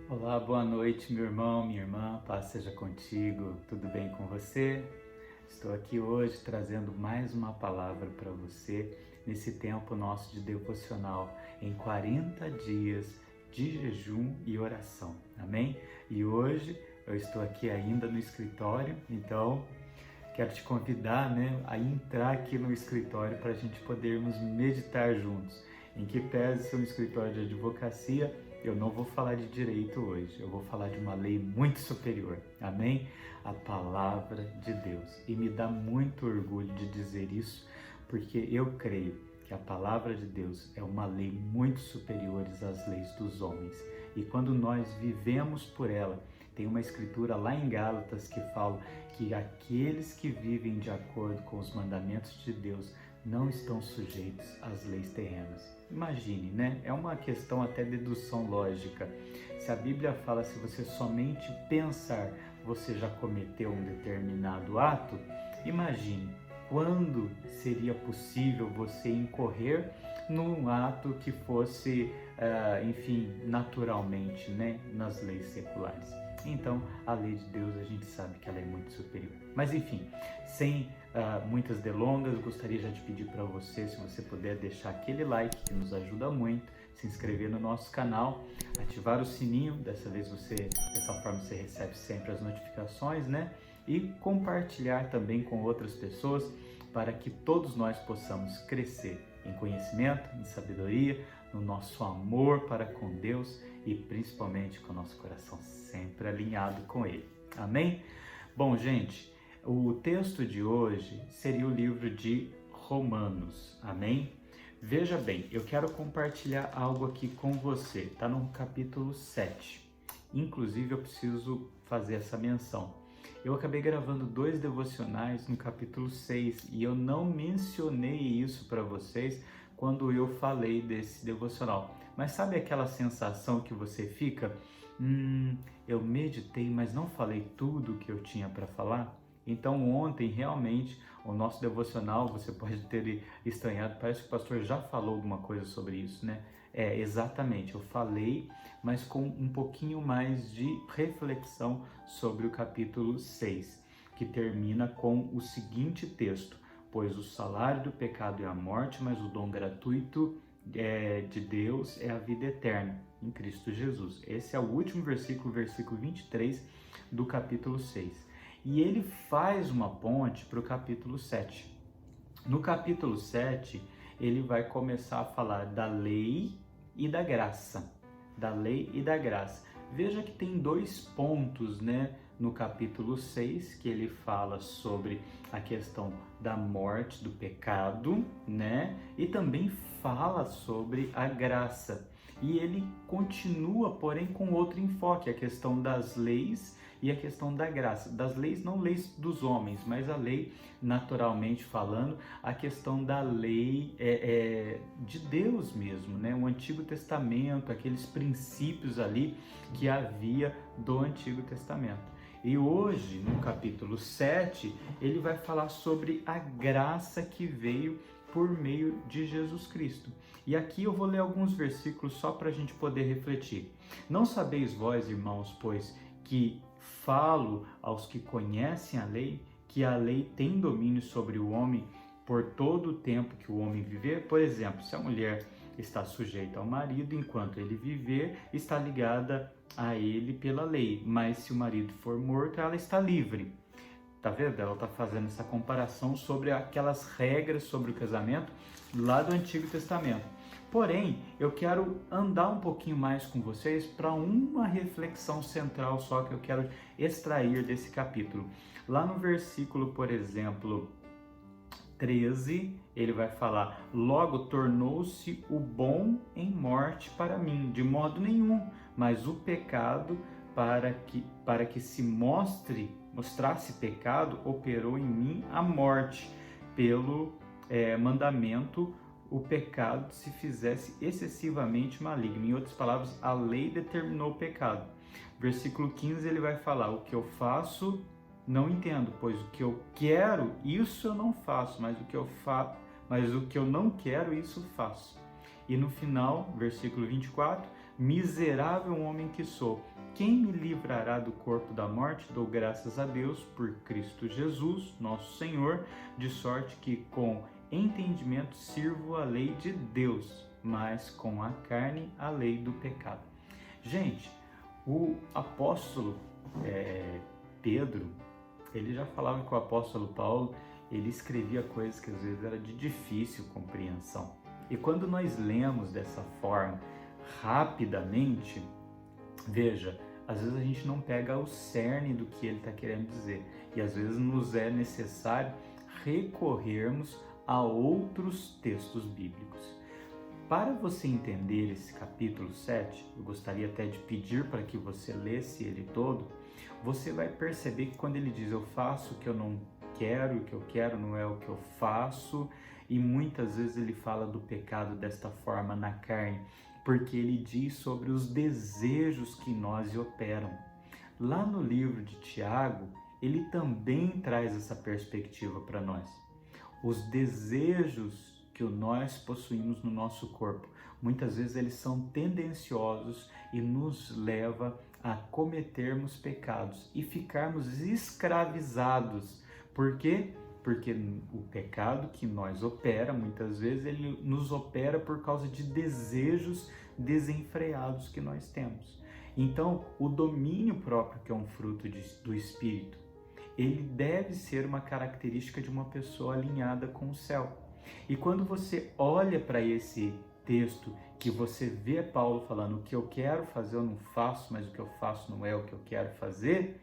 Olá, boa noite, meu irmão, minha irmã, paz seja contigo, tudo bem com você? Estou aqui hoje trazendo mais uma palavra para você nesse tempo nosso de devocional em 40 dias de jejum e oração, amém? E hoje eu estou aqui ainda no escritório, então quero te convidar, a entrar aqui no escritório para a gente podermos meditar juntos. Em que pese ser um escritório de advocacia, eu não vou falar de direito hoje, eu vou falar de uma lei muito superior, amém? A palavra de Deus. E me dá muito orgulho de dizer isso, porque eu creio que a palavra de Deus é uma lei muito superior às leis dos homens. E quando nós vivemos por ela, tem uma escritura lá em Gálatas que fala que aqueles que vivem de acordo com os mandamentos de Deus não estão sujeitos às leis terrenas. Imagine, né? É uma questão até de dedução lógica. Se a Bíblia fala se você somente pensar, você já cometeu um determinado ato, imagine quando seria possível você incorrer num ato que fosse, naturalmente, né? Nas leis seculares. Então, a lei de Deus, a gente sabe que ela é muito superior. Mas enfim, sem muitas delongas, gostaria já de pedir para você, se você puder deixar aquele like que nos ajuda muito, se inscrever no nosso canal, ativar o sininho, dessa forma você recebe sempre as notificações, né? E compartilhar também com outras pessoas para que todos nós possamos crescer em conhecimento, em sabedoria, no nosso amor para com Deus e principalmente com o nosso coração sempre alinhado com Ele. Amém? Bom, gente, o texto de hoje seria o livro de Romanos. Amém? Veja bem, eu quero compartilhar algo aqui com você. Está no capítulo 7. Inclusive, eu preciso fazer essa menção. Eu acabei gravando 2 devocionais no capítulo 6 e eu não mencionei isso para vocês quando eu falei desse devocional. Mas sabe aquela sensação que você fica? Eu meditei, mas não falei tudo o que eu tinha para falar? Então ontem realmente o nosso devocional, você pode ter estranhado, parece que o pastor já falou alguma coisa sobre isso, né? Exatamente, eu falei, mas com um pouquinho mais de reflexão sobre o capítulo 6, que termina com o seguinte texto: pois o salário do pecado é a morte, mas o dom gratuito de Deus é a vida eterna em Cristo Jesus. Esse é o último versículo, versículo 23 do capítulo 6. E ele faz uma ponte para o capítulo 7. No capítulo 7, ele vai começar a falar da lei e da graça. Da lei e da graça. Veja que tem 2 pontos, né, no capítulo 6, que ele fala sobre a questão da morte, do pecado, né, e também fala sobre a graça. E ele continua, porém, com outro enfoque, a questão das leis e a questão da graça. Das leis, não leis dos homens, mas a lei, naturalmente falando, a questão da lei de Deus mesmo, né? O Antigo Testamento, aqueles princípios ali que havia do Antigo Testamento. E hoje, no capítulo 7, ele vai falar sobre a graça que veio por meio de Jesus Cristo. E aqui eu vou ler alguns versículos só para a gente poder refletir. Não sabeis vós, irmãos, pois que falo aos que conhecem a lei, que a lei tem domínio sobre o homem por todo o tempo que o homem viver? Por exemplo, se a mulher está sujeita ao marido, enquanto ele viver, está ligada a ele pela lei. Mas se o marido for morto, ela está livre. Tá vendo? Ela está fazendo essa comparação sobre aquelas regras sobre o casamento lá do Antigo Testamento. Porém, eu quero andar um pouquinho mais com vocês para uma reflexão central só que eu quero extrair desse capítulo. Lá no versículo, por exemplo, 13, ele vai falar: logo tornou-se o bom em morte para mim, de modo nenhum, mas o pecado para que se mostrasse pecado, operou em mim a morte. Pelo mandamento, o pecado se fizesse excessivamente maligno. Em outras palavras, a lei determinou o pecado. Versículo 15, ele vai falar: o que eu faço, não entendo, pois o que eu quero, isso eu não faço, mas o que eu não quero, isso faço. E no final, versículo 24, Miserável homem que sou, quem me livrará do corpo da morte? Dou graças a Deus por Cristo Jesus, nosso Senhor, de sorte que com entendimento sirvo a lei de Deus, mas com a carne a lei do pecado. Gente, o apóstolo Pedro, ele já falava que o apóstolo Paulo, ele escrevia coisas que às vezes era de difícil compreensão. E quando nós lemos dessa forma, rapidamente, veja, às vezes a gente não pega o cerne do que ele está querendo dizer. E às vezes nos é necessário recorrermos a outros textos bíblicos. Para você entender esse capítulo 7, eu gostaria até de pedir para que você lesse ele todo. Você vai perceber que quando ele diz eu faço o que eu não quero, o que eu quero não é o que eu faço, e muitas vezes ele fala do pecado desta forma na carne, porque ele diz sobre os desejos que em nós operam. Lá no livro de Tiago, ele também traz essa perspectiva para nós. Os desejos que nós possuímos no nosso corpo, muitas vezes eles são tendenciosos e nos leva a cometermos pecados e ficarmos escravizados. Por quê? Porque o pecado que nós opera, muitas vezes, ele nos opera por causa de desejos desenfreados que nós temos. Então, o domínio próprio, que é um fruto do Espírito, ele deve ser uma característica de uma pessoa alinhada com o céu. E quando você olha para esse texto, que você vê Paulo falando o que eu quero fazer eu não faço, mas o que eu faço não é o que eu quero fazer,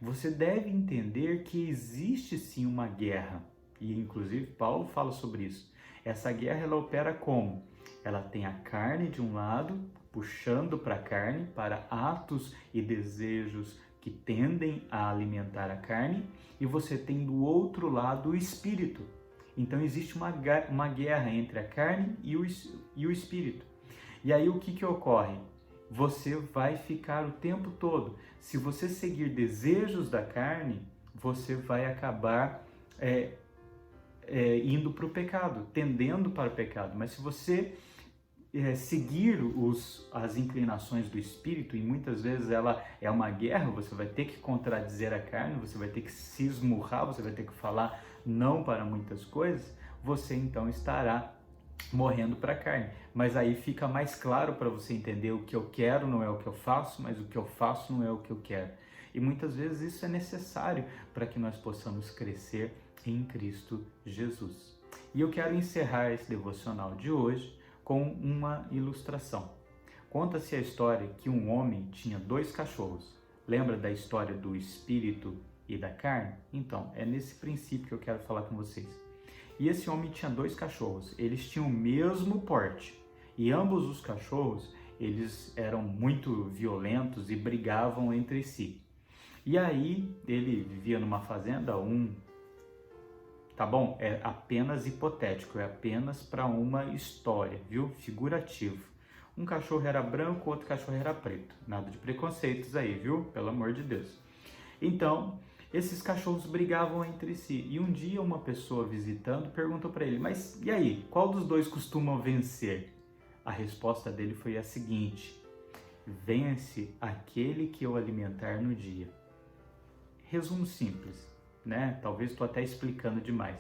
você deve entender que existe sim uma guerra. E inclusive Paulo fala sobre isso. Essa guerra ela opera como? Ela tem a carne de um lado, puxando para a carne, para atos e desejos que tendem a alimentar a carne, e você tem do outro lado o espírito. Então existe uma guerra entre a carne e o espírito. E aí o que ocorre? Você vai ficar o tempo todo. Se você seguir desejos da carne, você vai acabar indo para o pecado, tendendo para o pecado. Mas se você seguir as inclinações do espírito, e muitas vezes ela é uma guerra, você vai ter que contradizer a carne, você vai ter que se esmurrar, você vai ter que falar não para muitas coisas, você então estará morrendo para a carne. Mas aí fica mais claro para você entender o que eu quero não é o que eu faço, mas o que eu faço não é o que eu quero. E muitas vezes isso é necessário para que nós possamos crescer em Cristo Jesus. E eu quero encerrar esse devocional de hoje com uma ilustração. Conta-se a história que um homem tinha 2 cachorros. Lembra da história do espírito e da carne? Então, é nesse princípio que eu quero falar com vocês. E esse homem tinha 2 cachorros. Eles tinham o mesmo porte. E ambos os cachorros, eles eram muito violentos e brigavam entre si. E aí, ele vivia numa fazenda, tá bom? É apenas hipotético, é apenas para uma história, viu? Figurativo. Um cachorro era branco, outro cachorro era preto. Nada de preconceitos aí, viu? Pelo amor de Deus. Então, esses cachorros brigavam entre si. E um dia uma pessoa visitando perguntou para ele, mas e aí, qual dos 2 costuma vencer? A resposta dele foi a seguinte: vence aquele que eu alimentar no dia. Resumo simples, né? Talvez estou até explicando demais.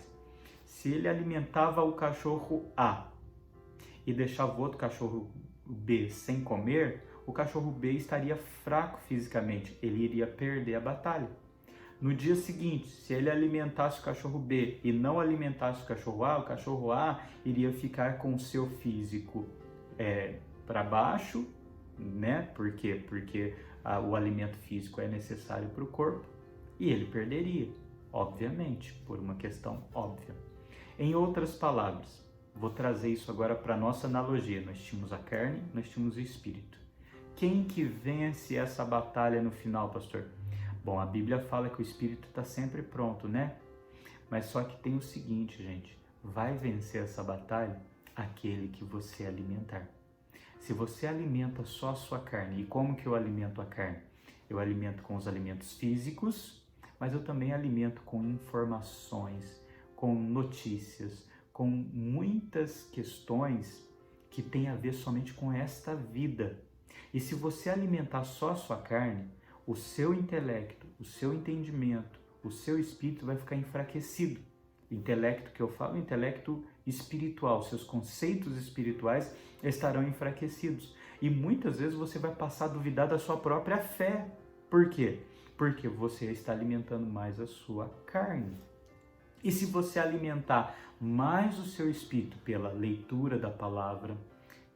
Se ele alimentava o cachorro A e deixava o outro cachorro B sem comer, o cachorro B estaria fraco fisicamente, ele iria perder a batalha. No dia seguinte, se ele alimentasse o cachorro B e não alimentasse o cachorro A iria ficar com o seu físico para baixo, né? Por quê? Porque o alimento físico é necessário para o corpo e ele perderia, obviamente, por uma questão óbvia. Em outras palavras, vou trazer isso agora para a nossa analogia. Nós tínhamos a carne, nós tínhamos o espírito. Quem que vence essa batalha no final, pastor? Bom, a Bíblia fala que o espírito está sempre pronto, né? Mas só que tem o seguinte, gente. Vai vencer essa batalha aquele que você alimentar. Se você alimenta só a sua carne, e como que eu alimento a carne? Eu alimento com os alimentos físicos, mas eu também alimento com informações, com notícias, com muitas questões que têm a ver somente com esta vida. E se você alimentar só a sua carne, o seu intelecto, o seu entendimento, o seu espírito vai ficar enfraquecido. Intelecto que eu falo, intelecto espiritual, seus conceitos espirituais estarão enfraquecidos. E muitas vezes você vai passar a duvidar da sua própria fé. Por quê? Porque você está alimentando mais a sua carne. E se você alimentar mais o seu espírito pela leitura da palavra,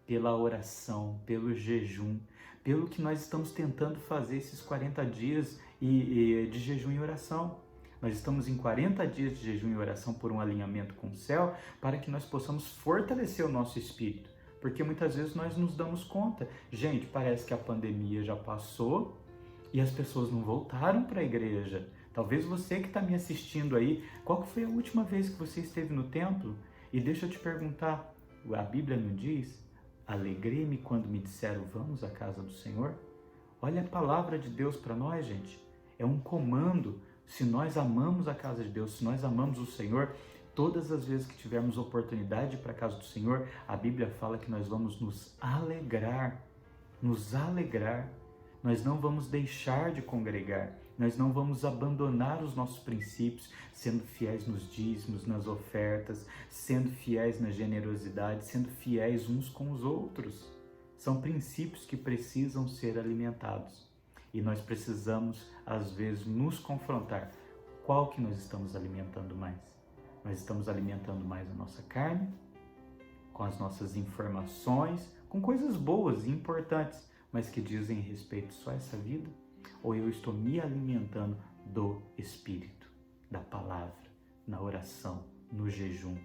pela oração, pelo jejum, pelo que nós estamos tentando fazer esses 40 dias de jejum e oração. Nós estamos em 40 dias de jejum e oração por um alinhamento com o céu, para que nós possamos fortalecer o nosso espírito. Porque muitas vezes nós nos damos conta, gente, parece que a pandemia já passou e as pessoas não voltaram para a igreja. Talvez você que está me assistindo aí, qual foi a última vez que você esteve no templo? E deixa eu te perguntar, a Bíblia não diz: alegrei-me quando me disseram, vamos à casa do Senhor? Olha a palavra de Deus para nós, gente. É um comando. Se nós amamos a casa de Deus, se nós amamos o Senhor, todas as vezes que tivermos oportunidade para a casa do Senhor, a Bíblia fala que nós vamos nos alegrar. Nos alegrar. Nós não vamos deixar de congregar. Nós não vamos abandonar os nossos princípios, sendo fiéis nos dízimos, nas ofertas, sendo fiéis na generosidade, sendo fiéis uns com os outros. São princípios que precisam ser alimentados. E nós precisamos, às vezes, nos confrontar. Qual que nós estamos alimentando mais? Nós estamos alimentando mais a nossa carne, com as nossas informações, com coisas boas e importantes, mas que dizem respeito só a essa vida? Ou eu estou me alimentando do Espírito, da palavra, na oração, no jejum,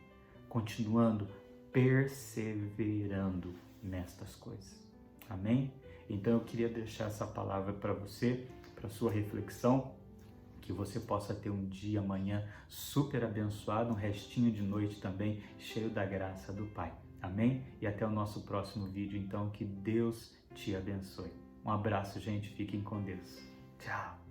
continuando, perseverando nestas coisas? Amém? Então eu queria deixar essa palavra para você, para sua reflexão, que você possa ter um dia amanhã super abençoado, um restinho de noite também cheio da graça do Pai. Amém? E até o nosso próximo vídeo, então, que Deus te abençoe. Um abraço, gente. Fiquem com Deus. Tchau.